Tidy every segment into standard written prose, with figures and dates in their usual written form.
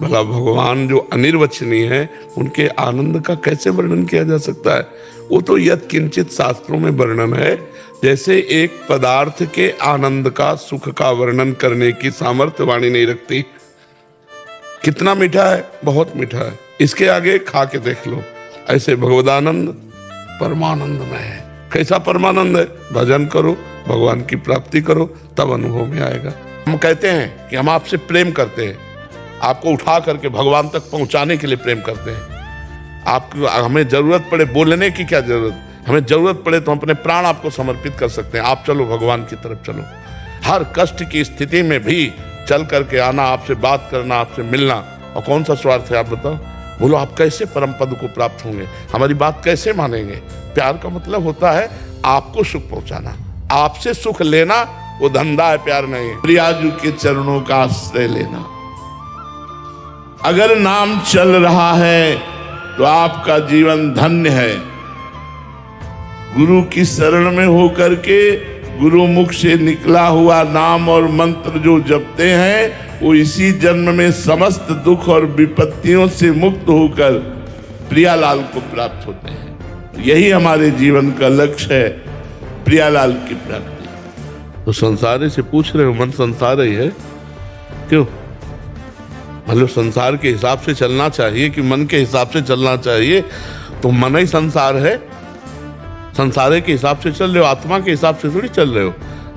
भला भगवान जो अनिर्वचनीय है, उनके आनंद का कैसे वर्णन किया जा सकता है? वो तो यत् किंचित शास्त्रों में वर्णन है, जैसे एक पदार्थ के आनंद का, सुख का वर्णन करने की सामर्थ्य वाणी नहीं रखती। कितना मीठा है, बहुत मीठा है, इसके आगे खा के देख लो। ऐसे भगवदानंद परमानंद में है। कैसा परमानंद है? भजन करो, भगवान की प्राप्ति करो, तब अनुभव में आएगा। हम कहते हैं कि हम आपसे प्रेम करते हैं, आपको उठा करके भगवान तक पहुंचाने के लिए प्रेम करते हैं। आपको हमें जरूरत पड़े बोलने की क्या जरूरत, हमें जरूरत पड़े तो हम अपने प्राण आपको समर्पित कर सकते हैं। आप चलो, भगवान की तरफ चलो। हर कष्ट की स्थिति में भी चल करके आना, आपसे बात करना, आपसे मिलना। और कौन सा स्वार्थ है आप बताओ? बोलो, आप कैसे परम पद को प्राप्त होंगे, हमारी बात कैसे मानेंगे? प्यार का मतलब होता है आपको सुख पहुंचाना, आपसे सुख लेना, वो धंधा है, प्यार नहीं है। प्रियाजू के चरणों का आश्रय लेना। अगर नाम चल रहा है तो आपका जीवन धन्य है। गुरु की शरण में होकर के गुरु मुख से निकला हुआ नाम और मंत्र जो जपते हैं, वो इसी जन्म में समस्त दुख और विपत्तियों से मुक्त होकर प्रियालाल को प्राप्त होते हैं। यही हमारे जीवन का लक्ष्य है, प्रियालाल की प्राप्ति। तो संसार से पूछ रहे हो, मन संसार ही है क्यों? मतलब संसार के हिसाब से चलना चाहिए कि मन के हिसाब से चलना चाहिए? तो मन ही संसार है। संसार के हिसाब से चल रहे हो, आत्मा के हिसाब से थोड़ी चल रहे हो।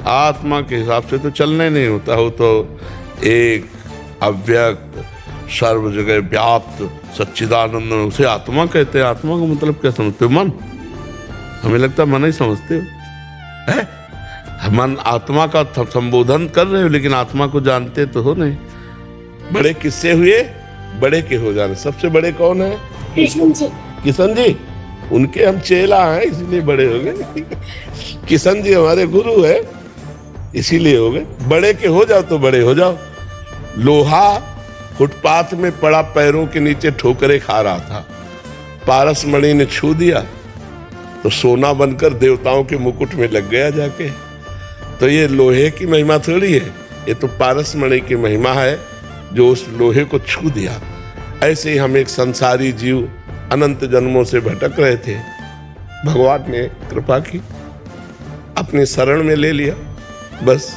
आत्मा के हिसाब से तो चलने नहीं होता हो। तो एक अव्यक्त सर्व जगह व्याप्त सच्चिदानंद, उसे आत्मा कहते हैं। आत्मा का मतलब क्या समझते हो? मन। हमें लगता है मन ही समझते हो है? मन आत्मा का संबोधन कर रहे हो, लेकिन आत्मा को जानते तो हो नहीं। बड़े किससे हुए? बड़े के हो जाने। सबसे बड़े कौन है? कृष्ण जी। किशन जी, उनके हम चेला हैं, इसीलिए बड़े हो गए। किशन जी हमारे गुरु है, इसीलिए हो गए। बड़े के हो जाओ तो बड़े हो जाओ। लोहा फुटपाथ में पड़ा, पैरों के नीचे ठोकरे खा रहा था। पारसमणि ने छू दिया तो सोना बनकर देवताओं के मुकुट में लग गया जाके। तो ये लोहे की महिमा थोड़ी है, ये तो पारसमणि की महिमा है, जो उस लोहे को छू दिया। ऐसे ही हम एक संसारी जीव अनंत जन्मों से भटक रहे थे, भगवान ने कृपा की, अपने शरण में ले लिया। बस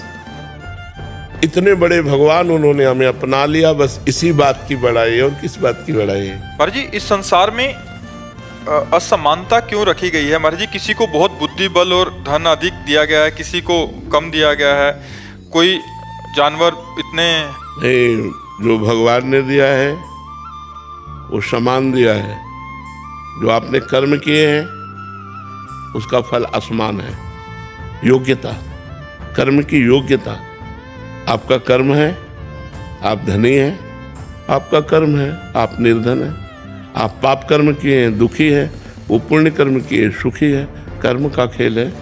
इतने बड़े भगवान, उन्होंने हमें अपना लिया। बस इसी बात की बड़ाई है, और किस बात की बड़ाई है? महाराज जी, इस संसार में असमानता क्यों रखी गई है? महाराज जी, किसी को बहुत बुद्धि बल और धन अधिक दिया गया है, किसी को कम दिया गया है। कोई जानवर इतने नहीं, जो भगवान ने दिया है वो समान दिया है। जो आपने कर्म किए हैं उसका फल आसमान है। योग्यता, कर्म की योग्यता। आपका कर्म है, आप धनी हैं, आपका कर्म है, आप निर्धन हैं। आप पाप कर्म किए हैं, दुखी है, वो पुण्य कर्म किए, सुखी है। कर्म का खेल है।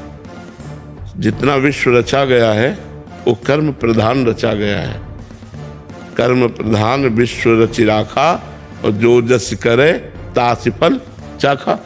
जितना विश्व रचा गया है वो कर्म प्रधान रचा गया है। कर्म प्रधान विश्व रचि राखा, और जो जस करे तासि फल चाखा।